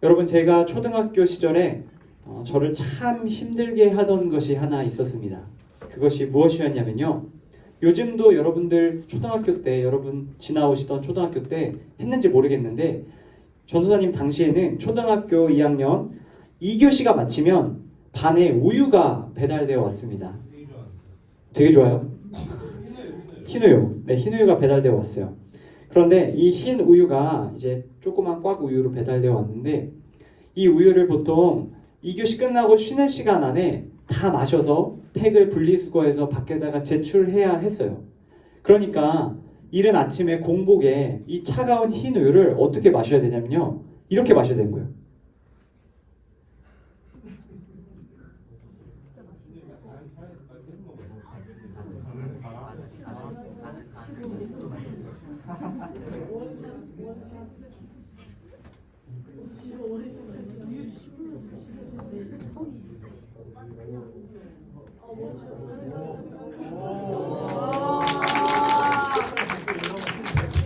여러분, 제가 초등학교 시절에 저를 참 힘들게 하던 것이 하나 있었습니다. 그것이 무엇이었냐면요. 요즘도 여러분들 초등학교 때, 여러분 지나오시던 초등학교 때 했는지 모르겠는데, 전도사님 당시에는 초등학교 2학년 2교시가 마치면 반에 우유가 배달되어 왔습니다. 되게 좋아요. 흰우유. 네, 흰우유가 배달되어 왔어요. 그런데 이 흰 우유가 이제 조그만 꽉 우유로 배달되어 왔는데, 이 우유를 보통 2교시 끝나고 쉬는 시간 안에 다 마셔서 팩을 분리수거해서 밖에다가 제출해야 했어요. 그러니까 이른 아침에 공복에 이 차가운 흰 우유를 어떻게 마셔야 되냐면요. 이렇게 마셔야 되는 거예요.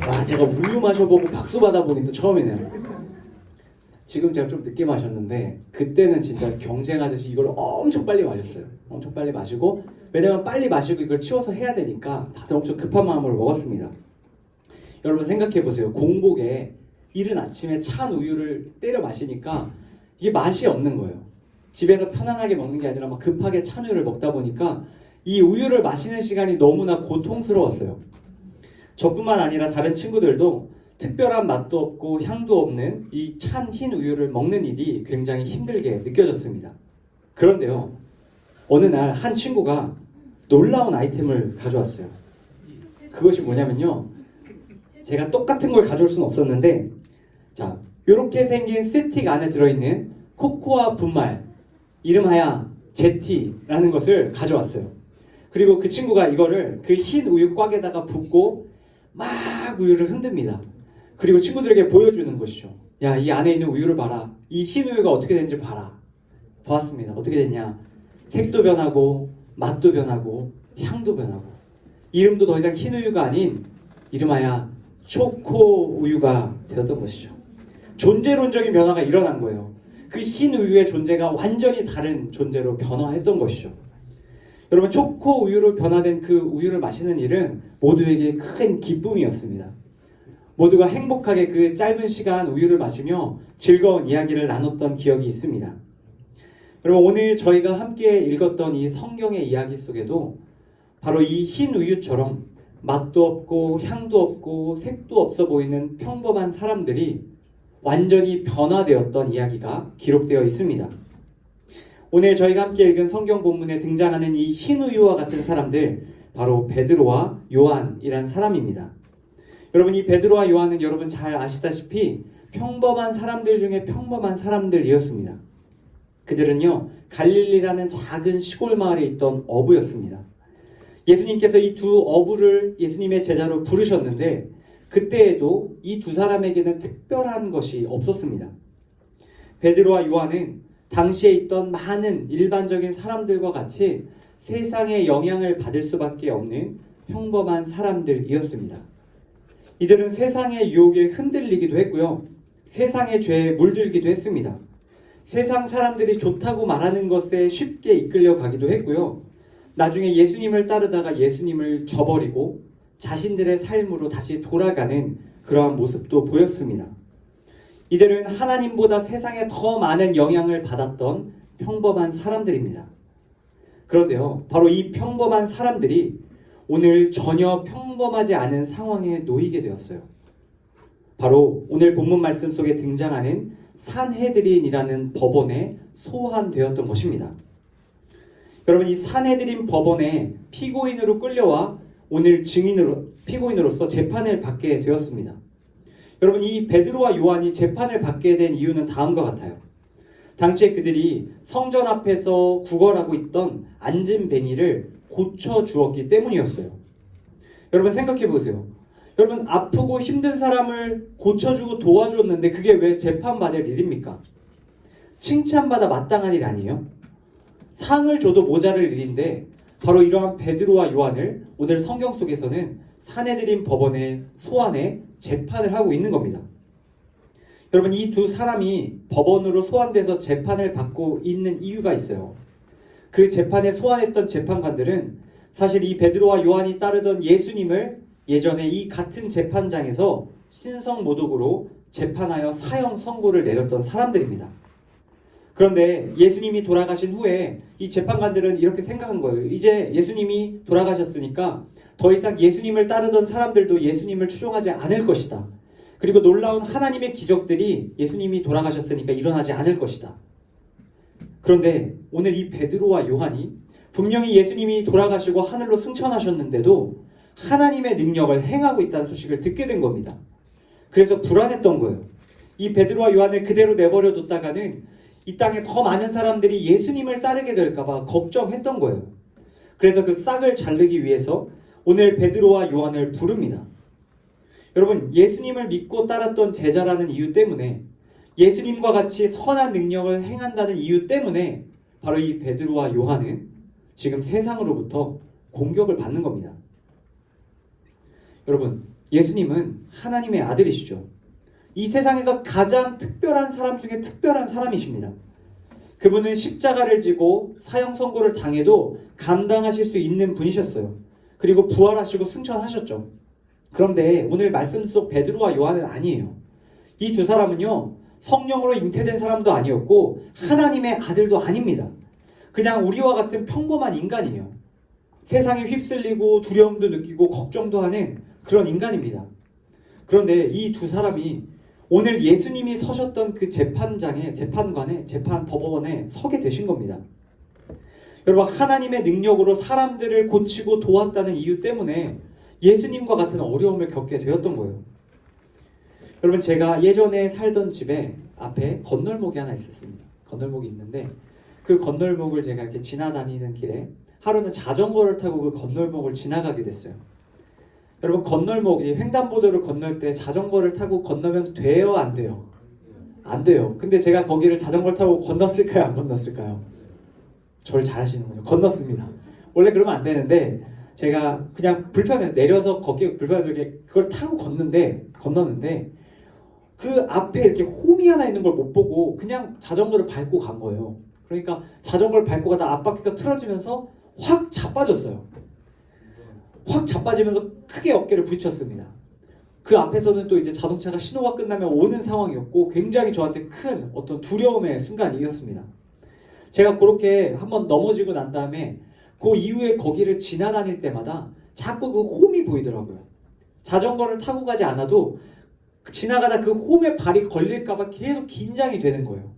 와, 제가 우유 마셔보고 박수 받아보긴 또 처음이네요. 지금 제가 좀 늦게 마셨는데 그때는 진짜 경쟁하듯이 이걸 엄청 빨리 마셨어요. 엄청 빨리 마시고, 왜냐면 빨리 마시고 이걸 치워서 해야 되니까 다들 엄청 급한 마음으로 먹었습니다. 여러분 생각해보세요. 공복에 이른 아침에 찬 우유를 때려 마시니까 이게 맛이 없는 거예요. 집에서 편안하게 먹는 게 아니라 막 급하게 찬 우유를 먹다 보니까 이 우유를 마시는 시간이 너무나 고통스러웠어요. 저뿐만 아니라 다른 친구들도 특별한 맛도 없고 향도 없는 이 찬 흰 우유를 먹는 일이 굉장히 힘들게 느껴졌습니다. 그런데요, 어느 날 한 친구가 놀라운 아이템을 가져왔어요. 그것이 뭐냐면요, 제가 똑같은 걸 가져올 수는 없었는데, 자, 이렇게 생긴 스틱 안에 들어있는 코코아 분말, 이름하여 제티라는 것을 가져왔어요. 그리고 그 친구가 이거를 그 흰 우유 꽉에다가 붓고 막 우유를 흔듭니다. 그리고 친구들에게 보여주는 것이죠. 야, 이 안에 있는 우유를 봐라. 이 흰 우유가 어떻게 되는지 봐라. 보았습니다. 어떻게 됐냐? 색도 변하고 맛도 변하고 향도 변하고, 이름도 더 이상 흰 우유가 아닌 이름하여 초코 우유가 되었던 것이죠. 존재론적인 변화가 일어난 거예요. 그 흰 우유의 존재가 완전히 다른 존재로 변화했던 것이죠. 여러분, 초코 우유로 변화된 그 우유를 마시는 일은 모두에게 큰 기쁨이었습니다. 모두가 행복하게 그 짧은 시간 우유를 마시며 즐거운 이야기를 나눴던 기억이 있습니다. 여러분, 오늘 저희가 함께 읽었던 이 성경의 이야기 속에도 바로 이 흰 우유처럼 맛도 없고 향도 없고 색도 없어 보이는 평범한 사람들이 완전히 변화되었던 이야기가 기록되어 있습니다. 오늘 저희가 함께 읽은 성경 본문에 등장하는 이 흰 우유와 같은 사람들, 바로 베드로와 요한이란 사람입니다. 여러분, 이 베드로와 요한은 여러분 잘 아시다시피 평범한 사람들 중에 평범한 사람들이었습니다. 그들은요, 갈릴리라는 작은 시골 마을에 있던 어부였습니다. 예수님께서 이 두 어부를 예수님의 제자로 부르셨는데, 그때에도 이 두 사람에게는 특별한 것이 없었습니다. 베드로와 요한은 당시에 있던 많은 일반적인 사람들과 같이 세상의 영향을 받을 수밖에 없는 평범한 사람들이었습니다. 이들은 세상의 유혹에 흔들리기도 했고요. 세상의 죄에 물들기도 했습니다. 세상 사람들이 좋다고 말하는 것에 쉽게 이끌려가기도 했고요. 나중에 예수님을 따르다가 예수님을 저버리고 자신들의 삶으로 다시 돌아가는 그러한 모습도 보였습니다. 이들은 하나님보다 세상에 더 많은 영향을 받았던 평범한 사람들입니다. 그런데요, 바로 이 평범한 사람들이 오늘 전혀 평범하지 않은 상황에 놓이게 되었어요. 바로 오늘 본문 말씀 속에 등장하는 산헤드린이라는 법원에 소환되었던 것입니다. 여러분, 이 산헤드린 법원에 피고인으로 끌려와 오늘 피고인으로서 재판을 받게 되었습니다. 여러분, 이 베드로와 요한이 재판을 받게 된 이유는 다음과 같아요. 당시에 그들이 성전 앞에서 구걸하고 있던 안진뱅이를 고쳐주었기 때문이었어요. 여러분 생각해 보세요. 여러분, 아프고 힘든 사람을 고쳐주고 도와주었는데 그게 왜 재판받을 일입니까? 칭찬받아 마땅한 일 아니에요? 상을 줘도 모자랄 일인데, 바로 이러한 베드로와 요한을 오늘 성경 속에서는 산헤드린 법원에 소환해 재판을 하고 있는 겁니다. 여러분, 이 두 사람이 법원으로 소환돼서 재판을 받고 있는 이유가 있어요. 그 재판에 소환했던 재판관들은 사실 이 베드로와 요한이 따르던 예수님을 예전에 이 같은 재판장에서 신성모독으로 재판하여 사형 선고를 내렸던 사람들입니다. 그런데 예수님이 돌아가신 후에 이 재판관들은 이렇게 생각한 거예요. 이제 예수님이 돌아가셨으니까 더 이상 예수님을 따르던 사람들도 예수님을 추종하지 않을 것이다. 그리고 놀라운 하나님의 기적들이 예수님이 돌아가셨으니까 일어나지 않을 것이다. 그런데 오늘 이 베드로와 요한이 분명히 예수님이 돌아가시고 하늘로 승천하셨는데도 하나님의 능력을 행하고 있다는 소식을 듣게 된 겁니다. 그래서 불안했던 거예요. 이 베드로와 요한을 그대로 내버려 뒀다가는 이 땅에 더 많은 사람들이 예수님을 따르게 될까봐 걱정했던 거예요. 그래서 그 싹을 자르기 위해서 오늘 베드로와 요한을 부릅니다. 여러분, 예수님을 믿고 따랐던 제자라는 이유 때문에, 예수님과 같이 선한 능력을 행한다는 이유 때문에 바로 이 베드로와 요한은 지금 세상으로부터 공격을 받는 겁니다. 여러분, 예수님은 하나님의 아들이시죠. 이 세상에서 가장 특별한 사람 중에 특별한 사람이십니다. 그분은 십자가를 지고 사형 선고를 당해도 감당하실 수 있는 분이셨어요. 그리고 부활하시고 승천하셨죠. 그런데 오늘 말씀 속 베드로와 요한은 아니에요. 이 두 사람은요, 성령으로 잉태된 사람도 아니었고 하나님의 아들도 아닙니다. 그냥 우리와 같은 평범한 인간이에요. 세상에 휩쓸리고 두려움도 느끼고 걱정도 하는 그런 인간입니다. 그런데 이 두 사람이 오늘 예수님이 서셨던 그 재판관에, 재판법원에 서게 되신 겁니다. 여러분, 하나님의 능력으로 사람들을 고치고 도왔다는 이유 때문에 예수님과 같은 어려움을 겪게 되었던 거예요. 여러분, 제가 예전에 살던 집에 앞에 건널목이 하나 있었습니다. 건널목이 있는데 그 건널목을 제가 이렇게 지나다니는 길에 하루는 자전거를 타고 그 건널목을 지나가게 됐어요. 여러분, 건널목이 횡단보도를 건널 때 자전거를 타고 건너면 돼요, 안 돼요? 안 돼요. 근데 제가 거기를 자전거를 타고 건넜을까요, 안 건넜을까요? 저를 잘 아시는군요. 건넜습니다. 원래 그러면 안 되는데 제가 그냥 불편해서 내려서 거기 불편해서 그걸 타고 건넜는데 그 앞에 이렇게 홈이 하나 있는 걸 못 보고 그냥 자전거를 밟고 간 거예요. 그러니까 자전거를 밟고 가다 앞바퀴가 틀어지면서 확 자빠졌어요. 확 자빠지면서 크게 어깨를 부딪혔습니다. 그 앞에서는 또 이제 자동차가 신호가 끝나면 오는 상황이었고 굉장히 저한테 큰 어떤 두려움의 순간이었습니다. 제가 그렇게 한번 넘어지고 난 다음에 그 이후에 거기를 지나다닐 때마다 자꾸 그 홈이 보이더라고요. 자전거를 타고 가지 않아도 지나가다 그 홈에 발이 걸릴까봐 계속 긴장이 되는 거예요.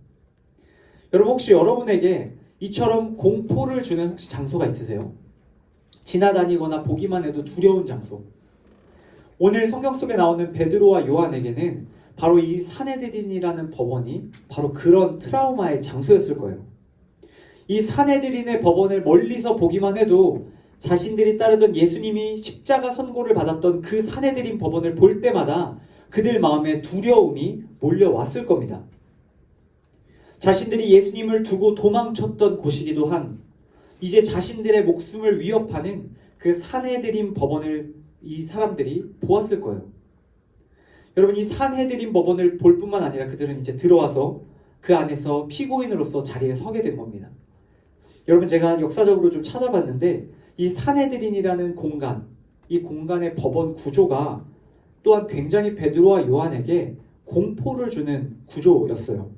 여러분, 혹시 여러분에게 이처럼 공포를 주는 혹시 장소가 있으세요? 지나다니거나 보기만 해도 두려운 장소. 오늘 성경 속에 나오는 베드로와 요한에게는 바로 이 산헤드린이라는 법원이 바로 그런 트라우마의 장소였을 거예요. 이 산헤드린의 법원을 멀리서 보기만 해도 자신들이 따르던 예수님이 십자가 선고를 받았던 그 산헤드린 법원을 볼 때마다 그들 마음에 두려움이 몰려왔을 겁니다. 자신들이 예수님을 두고 도망쳤던 곳이기도 한 이제 자신들의 목숨을 위협하는 그 산헤드린 법원을 이 사람들이 보았을 거예요. 여러분, 이 산헤드린 법원을 볼 뿐만 아니라 그들은 이제 들어와서 그 안에서 피고인으로서 자리에 서게 된 겁니다. 여러분, 제가 역사적으로 좀 찾아봤는데 이 산헤드린이라는 공간, 이 공간의 법원 구조가 또한 굉장히 베드로와 요한에게 공포를 주는 구조였어요.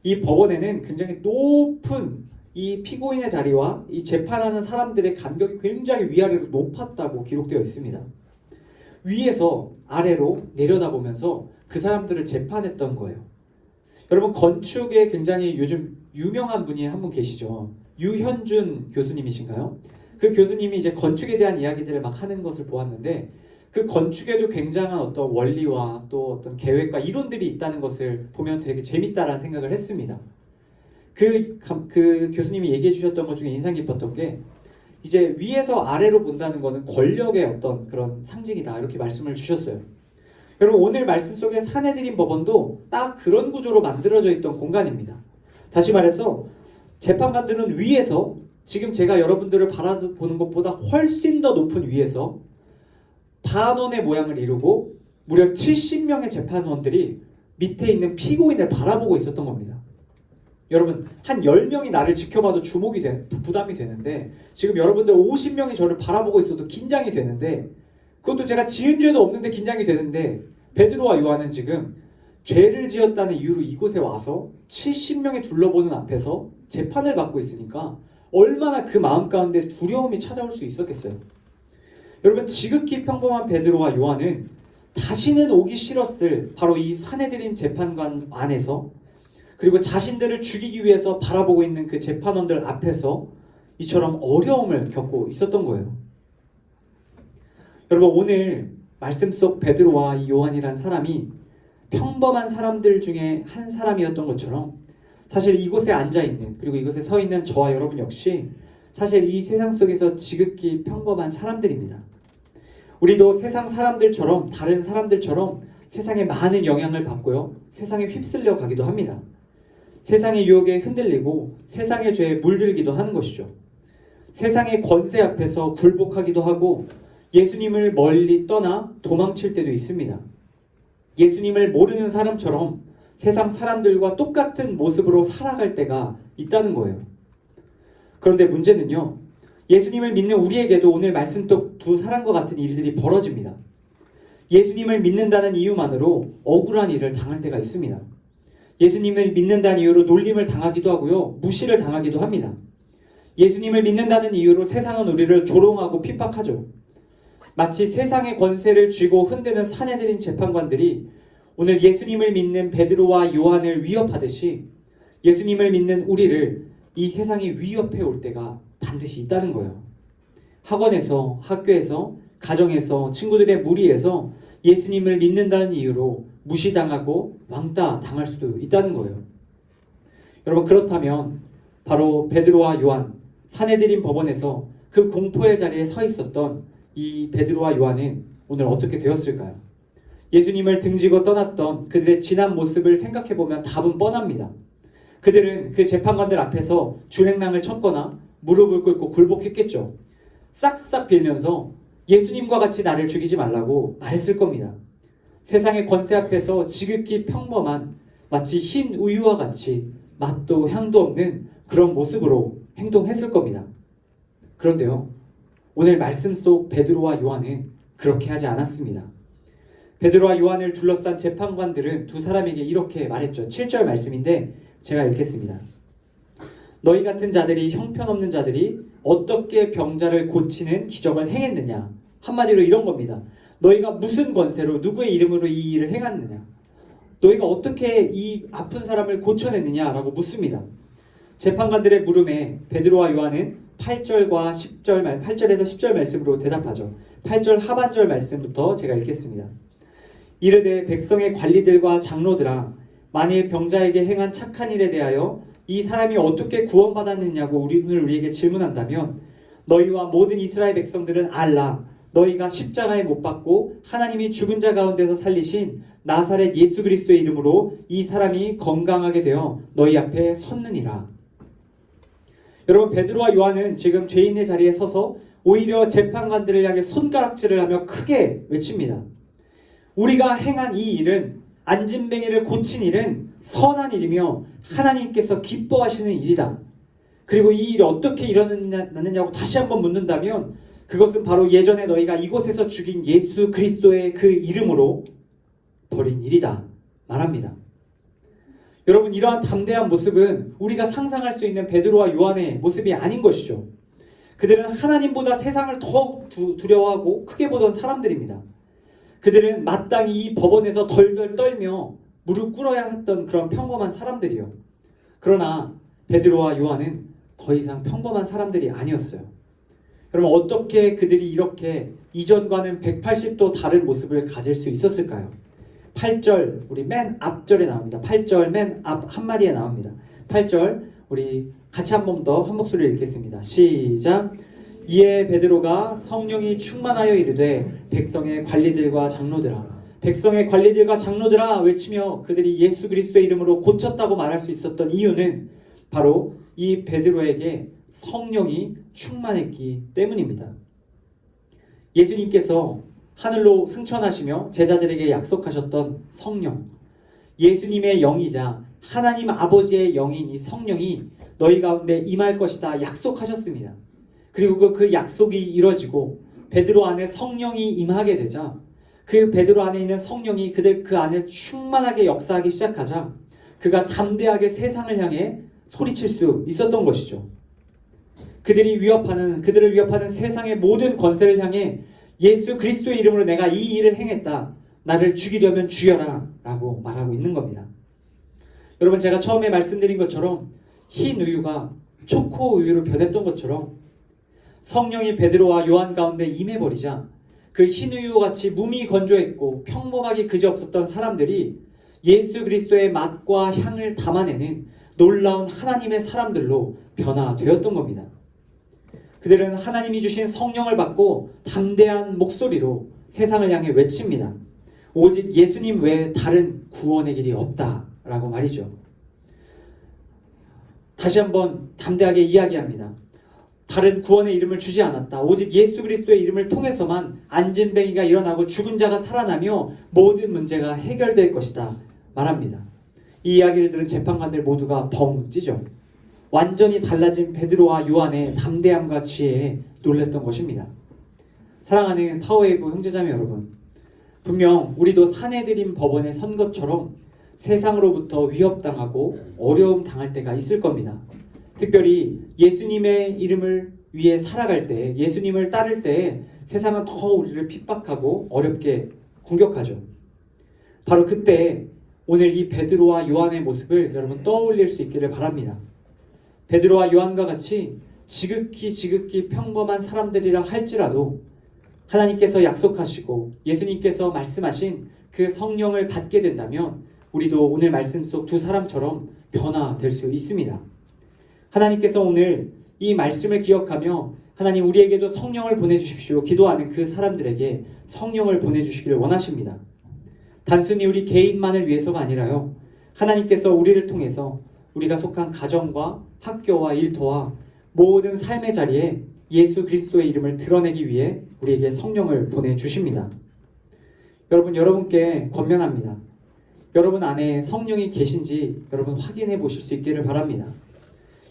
이 법원에는 굉장히 높은 이 피고인의 자리와 이 재판하는 사람들의 간격이 굉장히 위아래로 높았다고 기록되어 있습니다. 위에서 아래로 내려다보면서 그 사람들을 재판했던 거예요. 여러분, 건축에 굉장히 요즘 유명한 분이 한 분 계시죠. 유현준 교수님이신가요? 그 교수님이 이제 건축에 대한 이야기들을 막 하는 것을 보았는데 그 건축에도 굉장한 어떤 원리와 또 어떤 계획과 이론들이 있다는 것을 보면 되게 재밌다라는 생각을 했습니다. 그 교수님이 얘기해 주셨던 것 중에 인상 깊었던 게 이제 위에서 아래로 본다는 것은 권력의 어떤 그런 상징이다, 이렇게 말씀을 주셨어요. 여러분, 오늘 말씀 속에 산헤드린 법원도 딱 그런 구조로 만들어져 있던 공간입니다. 다시 말해서 재판관들은 위에서, 지금 제가 여러분들을 바라보는 것보다 훨씬 더 높은 위에서 반원의 모양을 이루고 무려 70명의 재판원들이 밑에 있는 피고인을 바라보고 있었던 겁니다. 여러분, 한 10명이 나를 지켜봐도 부담이 되는데, 지금 여러분들 50명이 저를 바라보고 있어도 긴장이 되는데, 그것도 제가 지은 죄도 없는데 긴장이 되는데, 베드로와 요한은 지금 죄를 지었다는 이유로 이곳에 와서 70명이 둘러보는 앞에서 재판을 받고 있으니까 얼마나 그 마음 가운데 두려움이 찾아올 수 있었겠어요. 여러분, 지극히 평범한 베드로와 요한은 다시는 오기 싫었을 바로 이 산헤드린 재판관 안에서, 그리고 자신들을 죽이기 위해서 바라보고 있는 그 재판원들 앞에서 이처럼 어려움을 겪고 있었던 거예요. 여러분, 오늘 말씀 속 베드로와 이 요한이란 사람이 평범한 사람들 중에 한 사람이었던 것처럼, 사실 이곳에 앉아있는, 그리고 이곳에 서 있는 저와 여러분 역시 사실 이 세상 속에서 지극히 평범한 사람들입니다. 우리도 세상 사람들처럼, 다른 사람들처럼 세상에 많은 영향을 받고요, 세상에 휩쓸려 가기도 합니다. 세상의 유혹에 흔들리고 세상의 죄에 물들기도 하는 것이죠. 세상의 권세 앞에서 굴복하기도 하고 예수님을 멀리 떠나 도망칠 때도 있습니다. 예수님을 모르는 사람처럼 세상 사람들과 똑같은 모습으로 살아갈 때가 있다는 거예요. 그런데 문제는요, 예수님을 믿는 우리에게도 오늘 말씀 속 두 사람과 같은 일들이 벌어집니다. 예수님을 믿는다는 이유만으로 억울한 일을 당할 때가 있습니다. 예수님을 믿는다는 이유로 놀림을 당하기도 하고요, 무시를 당하기도 합니다. 예수님을 믿는다는 이유로 세상은 우리를 조롱하고 핍박하죠. 마치 세상의 권세를 쥐고 흔드는 산헤드린 재판관들이 오늘 예수님을 믿는 베드로와 요한을 위협하듯이 예수님을 믿는 우리를 이 세상이 위협해 올 때가 반드시 있다는 거예요. 학원에서, 학교에서, 가정에서, 친구들의 무리에서 예수님을 믿는다는 이유로 무시당하고 왕따 당할 수도 있다는 거예요. 여러분, 그렇다면 바로 베드로와 요한, 산헤드린 법원에서 그 공포의 자리에 서 있었던 이 베드로와 요한은 오늘 어떻게 되었을까요? 예수님을 등지고 떠났던 그들의 지난 모습을 생각해보면 답은 뻔합니다. 그들은 그 재판관들 앞에서 준행랑을 쳤거나 무릎을 꿇고 굴복했겠죠. 싹싹 빌면서 예수님과 같이 나를 죽이지 말라고 말했을 겁니다. 세상의 권세 앞에서 지극히 평범한, 마치 흰 우유와 같이 맛도 향도 없는 그런 모습으로 행동했을 겁니다. 그런데요, 오늘 말씀 속 베드로와 요한은 그렇게 하지 않았습니다. 베드로와 요한을 둘러싼 재판관들은 두 사람에게 이렇게 말했죠. 7절 말씀인데 제가 읽겠습니다. 너희 같은 자들이, 형편없는 자들이 어떻게 병자를 고치는 기적을 행했느냐. 한마디로 이런 겁니다. 너희가 무슨 권세로, 누구의 이름으로 이 일을 행했느냐. 너희가 어떻게 이 아픈 사람을 고쳐냈느냐라고 묻습니다. 재판관들의 물음에 베드로와 요한은 8절과 10절, 8절에서 10절 말씀으로 대답하죠. 8절 하반절 말씀부터 제가 읽겠습니다. 이르되 백성의 관리들과 장로들아, 만일 병자에게 행한 착한 일에 대하여 이 사람이 어떻게 구원받았느냐고 우리에게 질문한다면 너희와 모든 이스라엘 백성들은 알라. 너희가 십자가에 못 박고 하나님이 죽은 자 가운데서 살리신 나사렛 예수 그리스도의 이름으로 이 사람이 건강하게 되어 너희 앞에 섰느니라. 여러분, 베드로와 요한은 지금 죄인의 자리에 서서 오히려 재판관들을 향해 손가락질을 하며 크게 외칩니다. 우리가 행한 이 일은, 안진뱅이를 고친 일은 선한 일이며 하나님께서 기뻐하시는 일이다. 그리고 이 일이 어떻게 일어났느냐고 다시 한번 묻는다면 그것은 바로 예전에 너희가 이곳에서 죽인 예수 그리스도의 그 이름으로 벌인 일이다 말합니다. 여러분, 이러한 담대한 모습은 우리가 상상할 수 있는 베드로와 요한의 모습이 아닌 것이죠. 그들은 하나님보다 세상을 더 두려워하고 크게 보던 사람들입니다. 그들은 마땅히 이 법원에서 덜덜 떨며 무릎 꿇어야 했던 그런 평범한 사람들이요. 그러나 베드로와 요한은 더 이상 평범한 사람들이 아니었어요. 여러분, 어떻게 그들이 이렇게 이전과는 180도 다른 모습을 가질 수 있었을까요? 8절, 우리 맨 앞절에 나옵니다. 8절 맨 앞 한마디에 나옵니다. 8절, 우리 같이 한 번 더 한 목소리를 읽겠습니다. 시작! 이에 베드로가 성령이 충만하여 이르되 백성의 관리들과 장로들아, 백성의 관리들과 장로들아 외치며 그들이 예수 그리스도의 이름으로 고쳤다고 말할 수 있었던 이유는 바로 이 베드로에게 성령이 충만했기 때문입니다. 예수님께서 하늘로 승천하시며 제자들에게 약속하셨던 성령, 예수님의 영이자 하나님 아버지의 영인 이 성령이 너희 가운데 임할 것이다 약속하셨습니다. 그리고 그 약속이 이루어지고 베드로 안에 성령이 임하게 되자 그 베드로 안에 있는 성령이 그 안에 충만하게 역사하기 시작하자 그가 담대하게 세상을 향해 소리칠 수 있었던 것이죠. 그들을 위협하는 세상의 모든 권세를 향해 예수 그리스도의 이름으로 내가 이 일을 행했다. 나를 죽이려면 죽여라 라고 말하고 있는 겁니다. 여러분, 제가 처음에 말씀드린 것처럼 흰 우유가 초코 우유로 변했던 것처럼 성령이 베드로와 요한 가운데 임해버리자 그 흰 우유같이 몸이 건조했고 평범하게 그지없었던 사람들이 예수 그리스도의 맛과 향을 담아내는 놀라운 하나님의 사람들로 변화되었던 겁니다. 그들은 하나님이 주신 성령을 받고 담대한 목소리로 세상을 향해 외칩니다. 오직 예수님 외에 다른 구원의 길이 없다라고 말이죠. 다시 한번 담대하게 이야기합니다. 다른 구원의 이름을 주지 않았다. 오직 예수 그리스도의 이름을 통해서만 안진뱅이가 일어나고 죽은 자가 살아나며 모든 문제가 해결될 것이다 말합니다. 이 이야기를 들은 재판관들 모두가 벙 찌죠. 완전히 달라진 베드로와 요한의 담대함과 지혜에 놀랐던 것입니다. 사랑하는 파워웨이브 형제자매 여러분, 분명 우리도 사내들인 법원에 선 것처럼 세상으로부터 위협당하고 어려움 당할 때가 있을 겁니다. 특별히 예수님의 이름을 위해 살아갈 때, 예수님을 따를 때 세상은 더 우리를 핍박하고 어렵게 공격하죠. 바로 그때 오늘 이 베드로와 요한의 모습을 여러분 떠올릴 수 있기를 바랍니다. 베드로와 요한과 같이 지극히 평범한 사람들이라 할지라도 하나님께서 약속하시고 예수님께서 말씀하신 그 성령을 받게 된다면 우리도 오늘 말씀 속 두 사람처럼 변화될 수 있습니다. 하나님께서 오늘 이 말씀을 기억하며 하나님 우리에게도 성령을 보내주십시오 기도하는 그 사람들에게 성령을 보내주시기를 원하십니다. 단순히 우리 개인만을 위해서가 아니라요, 하나님께서 우리를 통해서 우리가 속한 가정과 학교와 일터와 모든 삶의 자리에 예수 그리스도의 이름을 드러내기 위해 우리에게 성령을 보내주십니다. 여러분께 권면합니다. 여러분 안에 성령이 계신지 여러분 확인해 보실 수 있기를 바랍니다.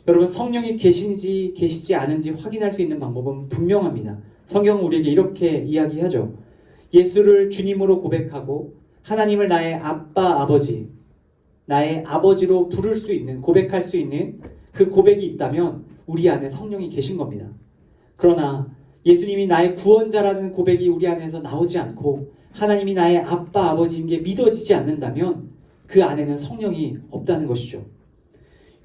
여러분, 성령이 계신지 계시지 않은지 확인할 수 있는 방법은 분명합니다. 성경은 우리에게 이렇게 이야기하죠. 예수를 주님으로 고백하고 하나님을 나의 아빠, 아버지, 나의 아버지로 부를 수 있는, 고백할 수 있는 그 고백이 있다면 우리 안에 성령이 계신 겁니다. 그러나 예수님이 나의 구원자라는 고백이 우리 안에서 나오지 않고 하나님이 나의 아빠, 아버지인 게 믿어지지 않는다면 그 안에는 성령이 없다는 것이죠.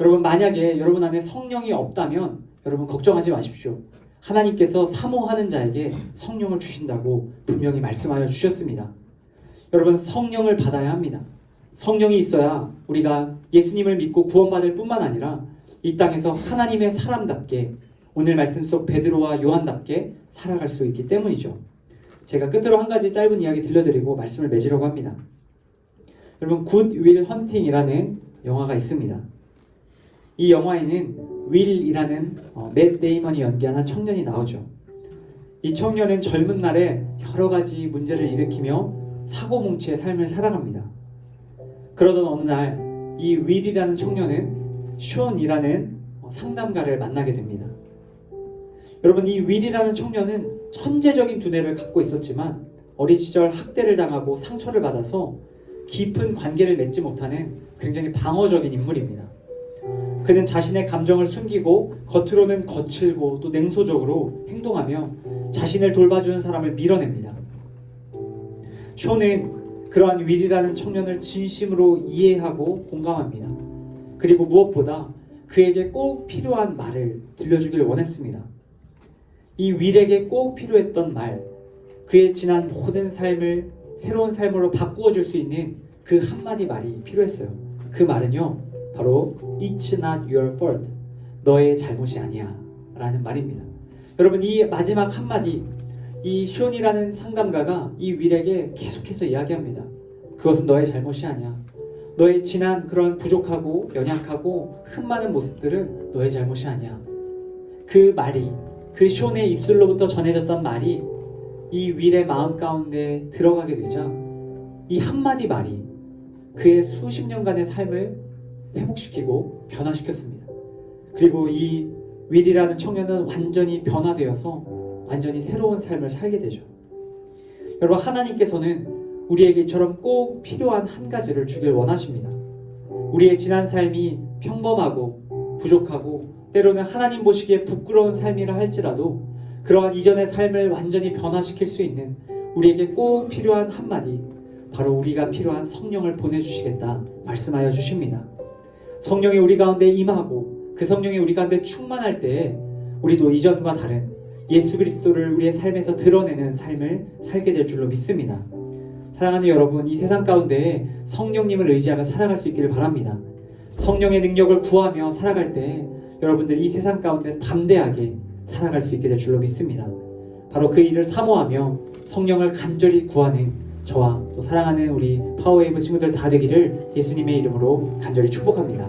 여러분, 만약에 여러분 안에 성령이 없다면 여러분 걱정하지 마십시오. 하나님께서 사모하는 자에게 성령을 주신다고 분명히 말씀하여 주셨습니다. 여러분, 성령을 받아야 합니다. 성령이 있어야 우리가 예수님을 믿고 구원받을 뿐만 아니라 이 땅에서 하나님의 사람답게 오늘 말씀 속 베드로와 요한답게 살아갈 수 있기 때문이죠. 제가 끝으로 한 가지 짧은 이야기 들려드리고 말씀을 맺으려고 합니다. 여러분, 굿 윌 헌팅이라는 영화가 있습니다. 이 영화에는 윌이라는 맷 데이먼이 연기한 한 청년이 나오죠. 이 청년은 젊은 날에 여러 가지 문제를 일으키며 사고뭉치의 삶을 살아갑니다. 그러던 어느 날 이 윌이라는 청년은 숀이라는 상담가를 만나게 됩니다. 여러분, 이 윌이라는 청년은 천재적인 두뇌를 갖고 있었지만 어린 시절 학대를 당하고 상처를 받아서 깊은 관계를 맺지 못하는 굉장히 방어적인 인물입니다. 그는 자신의 감정을 숨기고 겉으로는 거칠고 또 냉소적으로 행동하며 자신을 돌봐주는 사람을 밀어냅니다. 숀은 그러한 윌이라는 청년을 진심으로 이해하고 공감합니다. 그리고 무엇보다 그에게 꼭 필요한 말을 들려주길 원했습니다. 이 윌에게 꼭 필요했던 말, 그의 지난 모든 삶을 새로운 삶으로 바꾸어 줄 수 있는 그 한마디 말이 필요했어요. 그 말은요, 바로 It's not your fault. 너의 잘못이 아니야 라는 말입니다. 여러분, 이 마지막 한마디, 이 숀이라는 상담가가 이 윌에게 계속해서 이야기합니다. 그것은 너의 잘못이 아니야. 너의 지난 그런 부족하고 연약하고 흠 많은 모습들은 너의 잘못이 아니야. 그 말이, 그 숀의 입술로부터 전해졌던 말이 이 윌의 마음 가운데 들어가게 되자 이 한마디 말이 그의 수십 년간의 삶을 회복시키고 변화시켰습니다. 그리고 이 윌이라는 청년은 완전히 변화되어서 완전히 새로운 삶을 살게 되죠. 여러분, 하나님께서는 우리에게 이처럼 꼭 필요한 한 가지를 주길 원하십니다. 우리의 지난 삶이 평범하고 부족하고 때로는 하나님 보시기에 부끄러운 삶이라 할지라도 그러한 이전의 삶을 완전히 변화시킬 수 있는 우리에게 꼭 필요한 한마디, 바로 우리가 필요한 성령을 보내주시겠다 말씀하여 주십니다. 성령이 우리 가운데 임하고 그 성령이 우리 가운데 충만할 때에 우리도 이전과 다른 예수 그리스도를 우리의 삶에서 드러내는 삶을 살게 될 줄로 믿습니다. 사랑하는 여러분, 이 세상 가운데 성령님을 의지하며 살아갈 수 있기를 바랍니다. 성령의 능력을 구하며 살아갈 때 여러분들 이 세상 가운데 담대하게 살아갈 수 있게 될 줄로 믿습니다. 바로 그 일을 사모하며 성령을 간절히 구하는 저와 또 사랑하는 우리 파워웨이브 친구들 다 되기를 예수님의 이름으로 간절히 축복합니다.